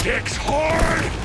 kicks hard!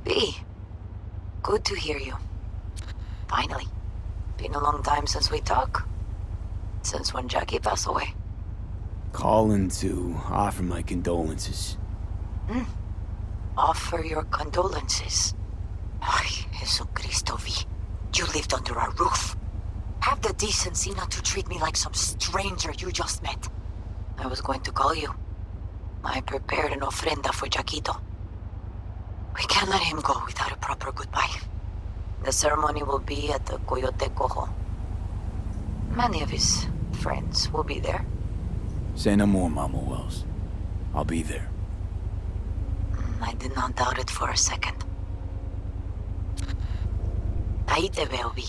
B, good to hear you. Finally. Been a long time since we talked. Since when Jackie passed away. Calling to offer my condolences. Offer your condolences. Ay, Jesucristo, V. You lived under our roof. Have the decency not to treat me like some stranger you just met. I was going to call you. I prepared an ofrenda for Jaquito. We can't let him go without a proper goodbye. The ceremony will be at the Coyote Cojo. Many of his friends will be there. Say no more, Mama Wells. I'll be there. I did not doubt it for a second. Ahí te veo, Vi.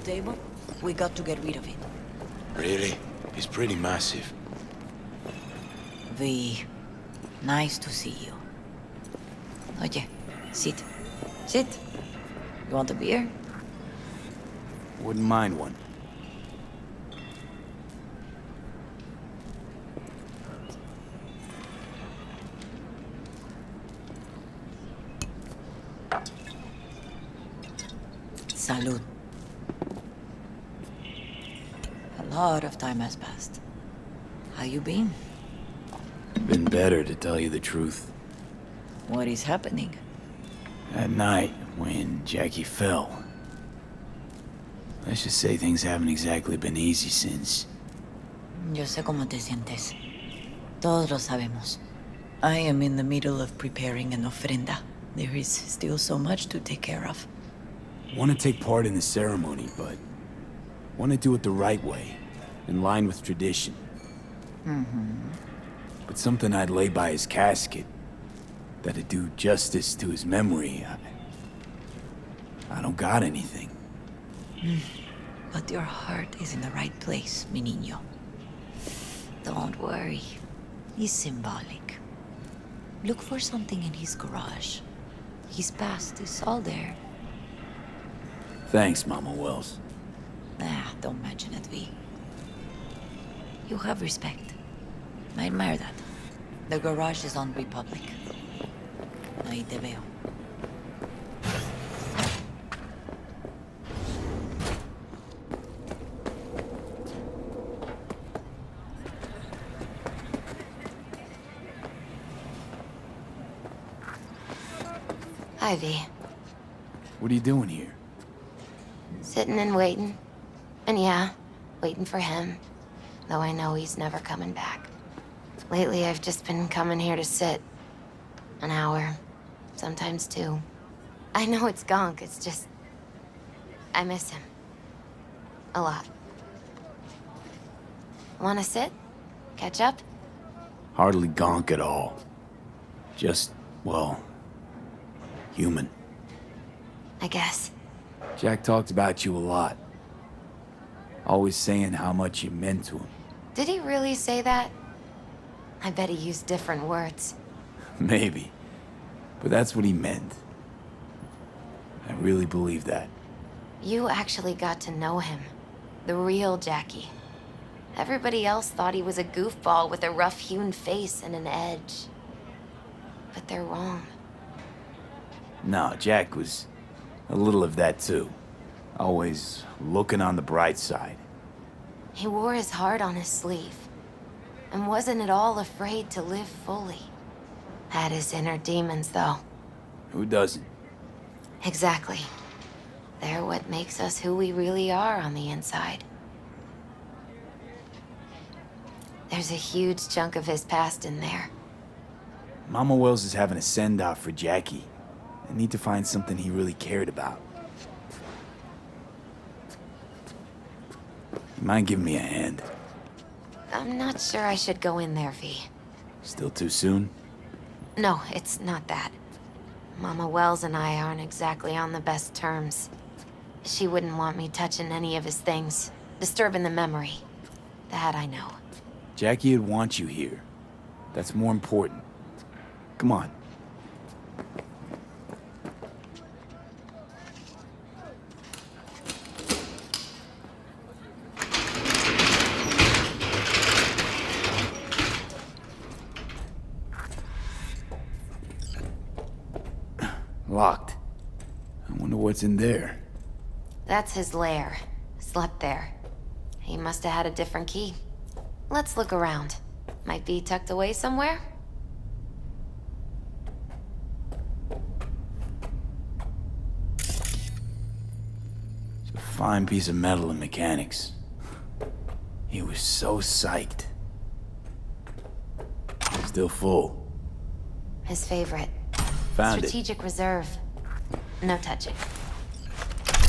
table? We got to get rid of it. Really? It's pretty massive. V, nice to see you. Oye, sit. Sit. You want a beer? Wouldn't mind one. Salud. A lot of time has passed. How you been? Been better, to tell you the truth. What is happening? That night, when Jackie fell. Let's just say things haven't exactly been easy since. Yo sé cómo te sientes. Todos lo sabemos. I am in the middle of preparing an ofrenda. There is still so much to take care of. Want to take part in the ceremony, but want to do it the right way, in line with tradition. But something I'd lay by his casket, that'd do justice to his memory. I don't got anything. But your heart is in the right place, mi niño. Don't worry. It's symbolic. Look for something in his garage. His past is all there. Thanks, Mama Wells. Don't mention it, V. You have respect. I admire that. The garage is on Republic. Ahí te veo. Hi, V. What are you doing here? Sitting and waiting. And yeah, waiting for him. Though I know he's never coming back. Lately, I've just been coming here to sit. An hour. Sometimes two. I know it's gunk, it's just... I miss him. A lot. Wanna sit? Catch up? Hardly gonk at all. Just, well, human. I guess. Jack talked about you a lot. Always saying how much you meant to him. Did he really say that? I bet he used different words. Maybe. But that's what he meant. I really believe that. You actually got to know him. The real Jackie. Everybody else thought he was a goofball with a rough-hewn face and an edge. But they're wrong. No, Jack was a little of that too. Always looking on the bright side. He wore his heart on his sleeve. And wasn't at all afraid to live fully. Had his inner demons, though. Who doesn't? Exactly. They're what makes us who we really are on the inside. There's a huge chunk of his past in there. Mama Wells is having a send-off for Jackie. I need to find something he really cared about. You mind giving me a hand? I'm not sure I should go in there, V. Still too soon? No, it's not that. Mama Wells and I aren't exactly on the best terms. She wouldn't want me touching any of his things, disturbing the memory. That I know. Jackie would want you here. That's more important. Come on. Locked. I wonder what's in there. That's his lair. Slept there. He must have had a different key. Let's look around. Might be tucked away somewhere? It's a fine piece of metal and mechanics. He was so psyched. Still full. His favorite. Found it. Strategic reserve. No touching.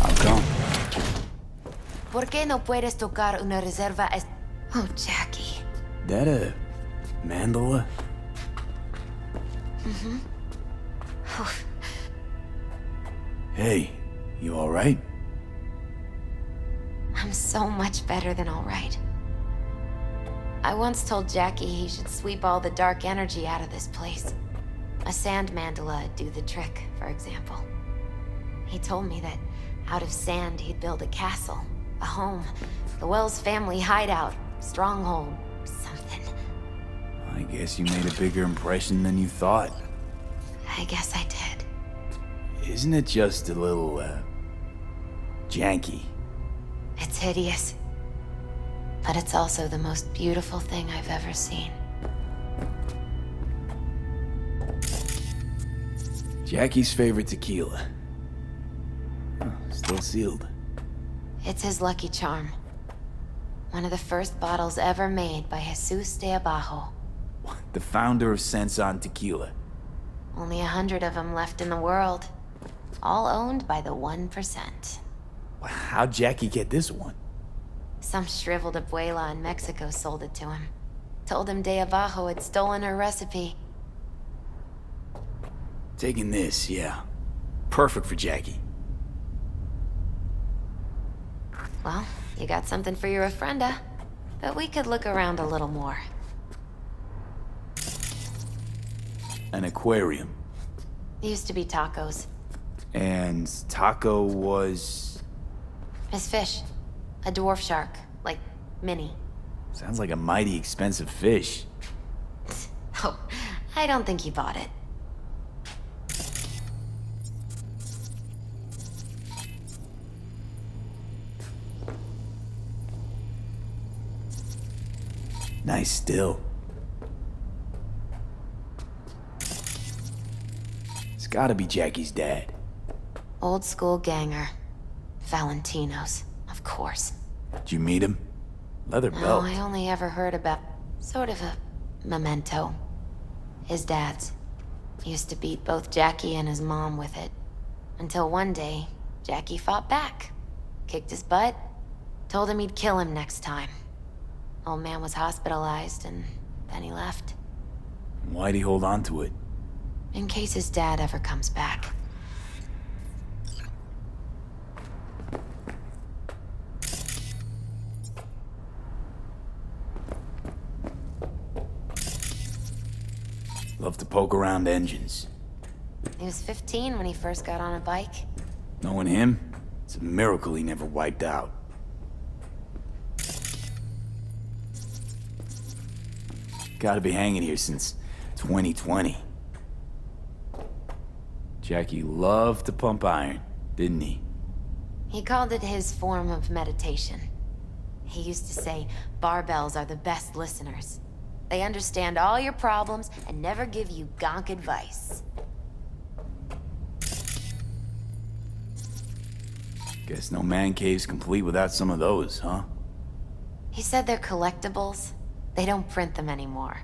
How come? ¿Por qué no puedes tocar una reserva? Oh, Jackie. That a mandala? Hey, you all right? so much better than all right. I once told Jackie he should sweep all the dark energy out of this place. A sand mandala would do the trick, for example. He told me that out of sand he'd build a castle, a home, the Wells family hideout, stronghold, something. I guess you made a bigger impression than you thought. I guess I did. Isn't it just a little, janky? It's hideous. But it's also the most beautiful thing I've ever seen. Jackie's favorite tequila. Oh, still sealed. It's his lucky charm. One of the first bottles ever made by Jesus de Abajo. The founder of Sensan Tequila. Only 100 of them left in the world. All owned by the 1%. How'd Jackie get this one? Some shriveled abuela in Mexico sold it to him. Told him de Abajo had stolen her recipe. Taking this, yeah. Perfect for Jackie. Well, you got something for your ofrenda. But we could look around a little more. An aquarium. Used to be tacos. And Taco was... His fish. A dwarf shark. Like, mini. Sounds like a mighty expensive fish. Oh, I don't think he bought it. Nice still. It's gotta be Jackie's dad. Old school ganger. Valentino's, of course. Did you meet him? Leather No, belt. I only ever heard about sort of a memento. His dad's. Used to beat both Jackie and his mom with it. Until one day, Jackie fought back. Kicked his butt. Told him he'd kill him next time. Old man was hospitalized, and then he left. Why'd he hold on to it? In case his dad ever comes back. Love to poke around engines. He was 15 when he first got on a bike. Knowing him, it's a miracle he never wiped out. Gotta be hanging here since 2020. Jackie loved to pump iron, didn't he? He called it his form of meditation. He used to say, barbells are the best listeners. They understand all your problems and never give you gonk advice. Guess no man cave's complete without some of those, huh? He said they're collectibles. They don't print them anymore.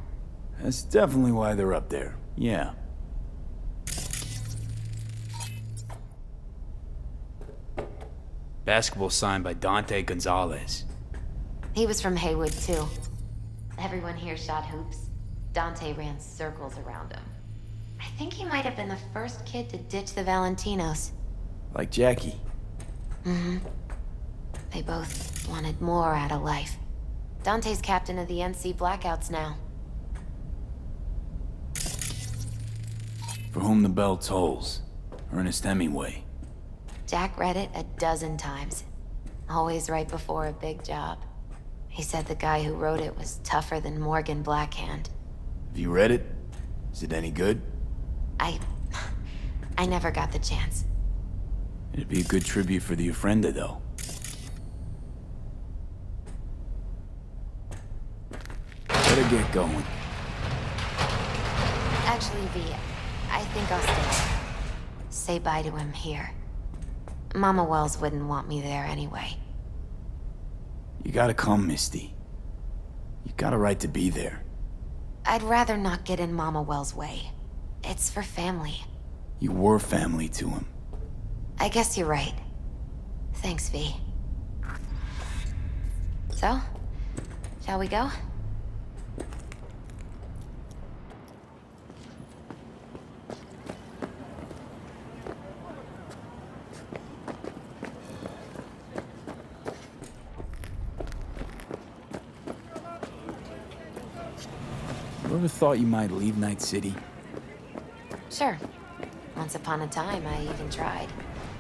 That's definitely why they're up there, yeah. Basketball signed by Dante Gonzalez. He was from Haywood, too. Everyone here shot hoops. Dante ran circles around him. I think he might have been the first kid to ditch the Valentinos. Like Jackie. Mm-hmm. They both wanted more out of life. Dante's captain of the NC Blackouts now. For whom the bell tolls. Ernest Hemingway. Jack read it a dozen times. Always right before a big job. He said the guy who wrote it was tougher than Morgan Blackhand. Have you read it? Is it any good? I never got the chance. It'd be a good tribute for the ofrenda, though. Better get going. Actually, V, I think I'll stay. Say bye to him here. Mama Wells wouldn't want me there anyway. You gotta come, Misty. You got a right to be there. I'd rather not get in Mama Wells' way. It's for family. You were family to him. I guess you're right. Thanks, V. So, shall we go? ever thought you might leave Night City? Sure. Once upon a time, I even tried.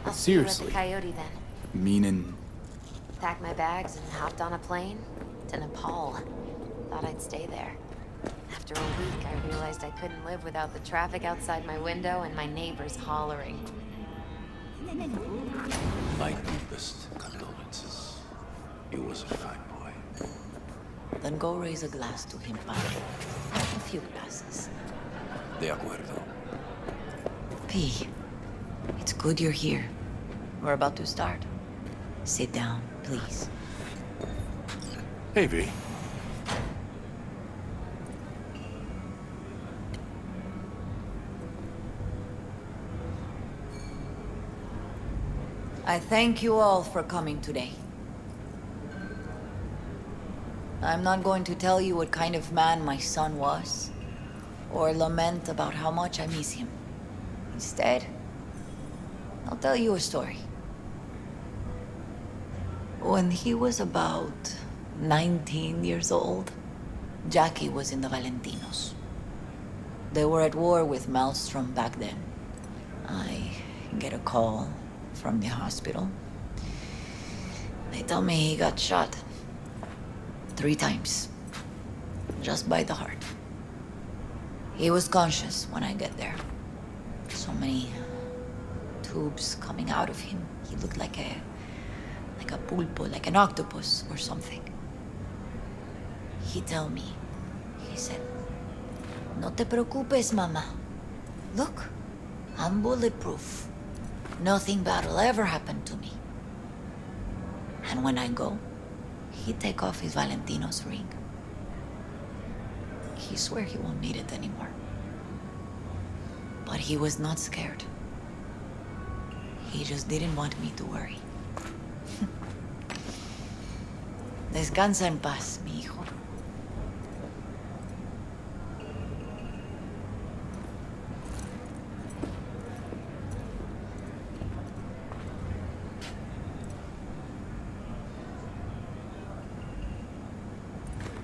I'll Seriously? see you at the Coyote then. Meaning... Packed my bags and hopped on a plane to Nepal. Thought I'd stay there. After a week, I realized I couldn't live without the traffic outside my window and my neighbors hollering. My deepest condolences. He was a fine boy. Then go raise a glass to him, padre. A few glasses. De acuerdo. P, it's good you're here. We're about to start. Sit down, please. Hey, V. I thank you all for coming today. I'm not going to tell you what kind of man my son was, or lament about how much I miss him. Instead, I'll tell you a story. When he was about 19 years old, Jackie was in the Valentinos. They were at war with Maelstrom back then. I get a call from the hospital. They tell me he got shot 3 times, just by the heart. He was conscious when I get there. So many tubes coming out of him. He looked like a pulpo, like an octopus or something. He tell me, he said, "No te preocupes, mama. Look, I'm bulletproof. Nothing bad will ever happen to me." And when I go, he take off his Valentino's ring. He swear he won't need it anymore. But he was not scared. He just didn't want me to worry. Descansa en paz, mi hijo.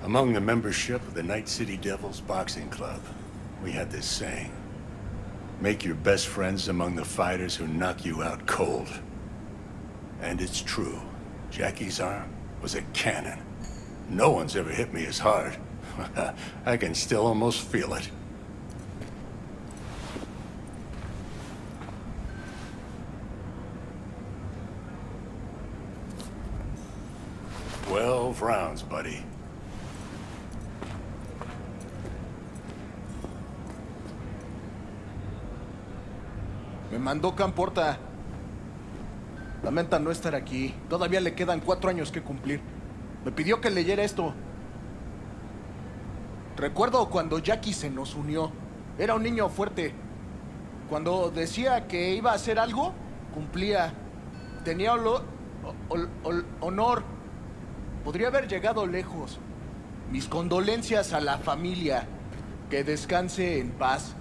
Among the membership of the Night City Devils Boxing Club, we had this saying: make your best friends among the fighters who knock you out cold. And it's true. Jackie's arm was a cannon. No one's ever hit me as hard. I can still almost feel it. "12 rounds, buddy." Me mandó Camporta. Lamenta no estar aquí. Todavía le quedan 4 años que cumplir. Me pidió que leyera esto. Recuerdo cuando Jackie se nos unió. Era un niño fuerte. Cuando decía que iba a hacer algo, cumplía. Tenía honor. Podría haber llegado lejos. Mis condolencias a la familia. Que descanse en paz.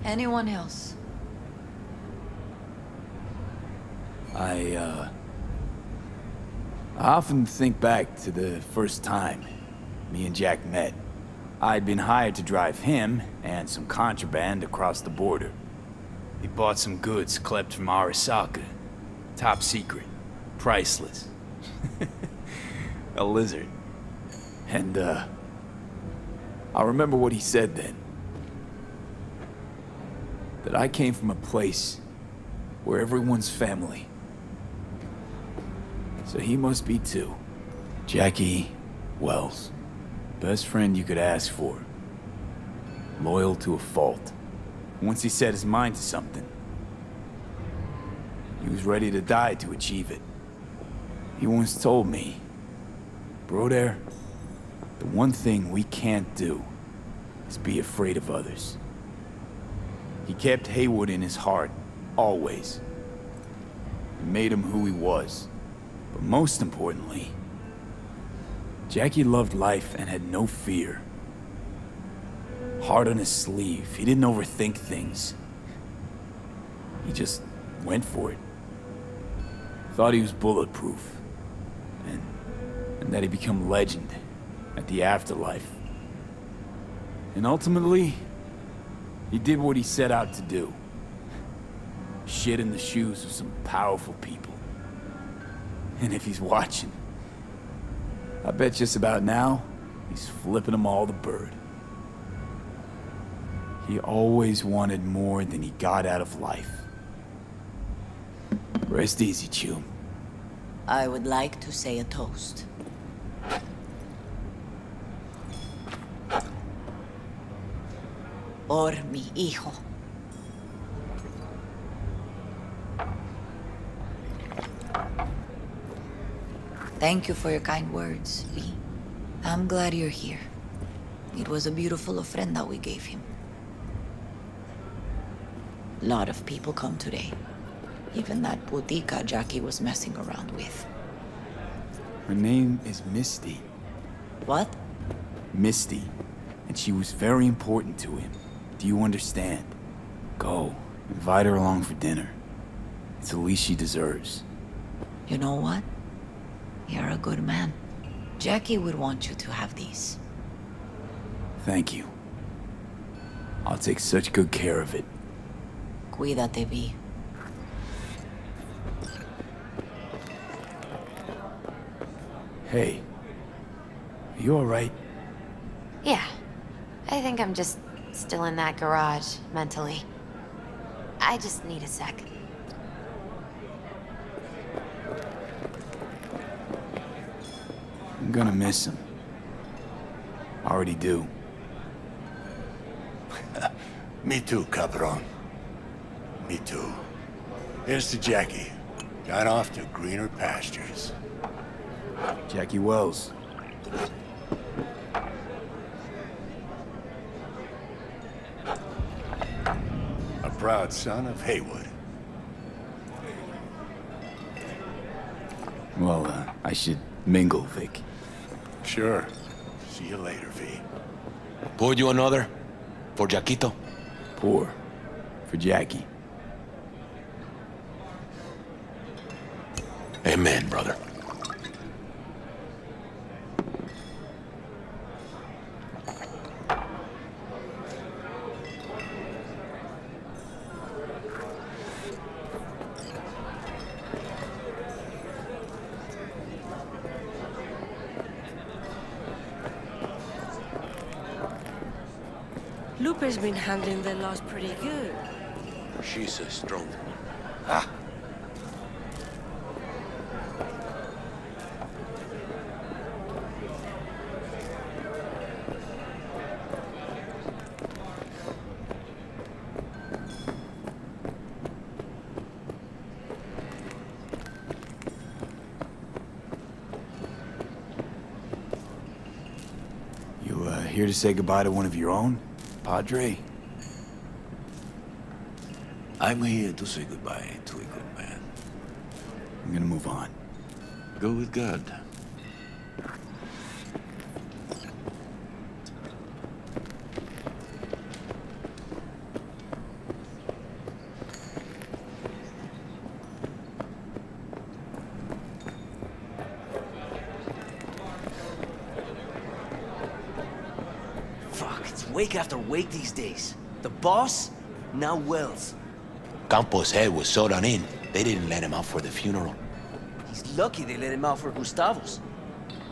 Anyone else? I often think back to the first time me and Jack met. I'd been hired to drive him and some contraband across the border. He bought some goods klept from Arasaka. Top secret. Priceless. A lizard. And, I remember what he said then. That I came from a place where everyone's family. So he must be too. Jackie Wells. Best friend you could ask for. Loyal to a fault. Once he set his mind to something, he was ready to die to achieve it. He once told me, "Brother, the one thing we can't do is be afraid of others." He kept Haywood in his heart, always. It made him who he was. But most importantly, Jackie loved life and had no fear. Heart on his sleeve, he didn't overthink things. He just went for it. Thought he was bulletproof. And that he'd become legend at the afterlife. And ultimately, he did what he set out to do. Shit in the shoes of some powerful people. And if he's watching, I bet just about now, he's flipping them all the bird. He always wanted more than he got out of life. Rest easy, Chum. I would like to say a toast. Por mi hijo. Thank you for your kind words, V. I'm glad you're here. It was a beautiful ofrenda we gave him. A lot of people come today. Even that putica Jackie was messing around with. Her name is Misty. What? Misty. And she was very important to him. Do you understand? Go. Invite her along for dinner. It's the least she deserves. You know what? You're a good man. Jackie would want you to have these. Thank you. I'll take such good care of it. Cuídate, V. Hey. Are you alright? Yeah. I think I'm just still in that garage, mentally. I just need a sec. I'm gonna miss him. Already do. Me too, Cabron. Me too. Here's to Jackie. Gone off to greener pastures. Jackie Wells. A proud son of Haywood. Well, I should mingle, Vic. Sure. See you later, V. Pour you another? For Jaquito? Pour. For Jackie. Amen, brother. Lupe's been handling the loss pretty good. She's a strong one. You, here to say goodbye to one of your own? Padre? I'm here to say goodbye to a good man. I'm gonna move on. Go with God. Fuck, it's wake after wake these days. The boss, now Wells. Campos' head was sewed on in. They didn't let him out for the funeral. He's lucky they let him out for Gustavo's.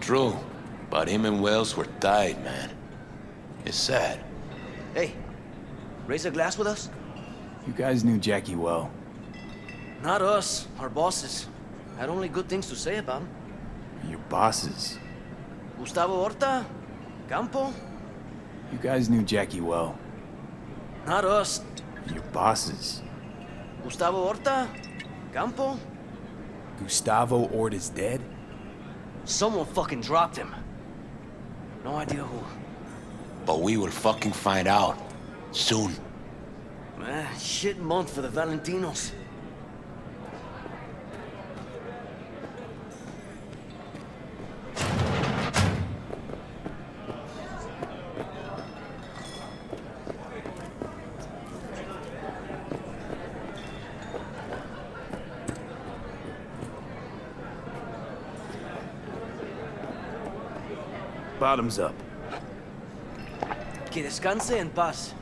True, but him and Wells were tied, man. It's sad. Hey, raise a glass with us? You guys knew Jackie well. Not us, our bosses. Had only good things to say about him. Your bosses. Gustavo Horta? Campo? You guys knew Jackie well. Not us. Your bosses. Gustavo Horta? Campo? Gustavo Orta's dead? Someone fucking dropped him. No idea who. But we will fucking find out. Soon. Man, shit month for the Valentinos. Bottoms up. Que descanse en paz.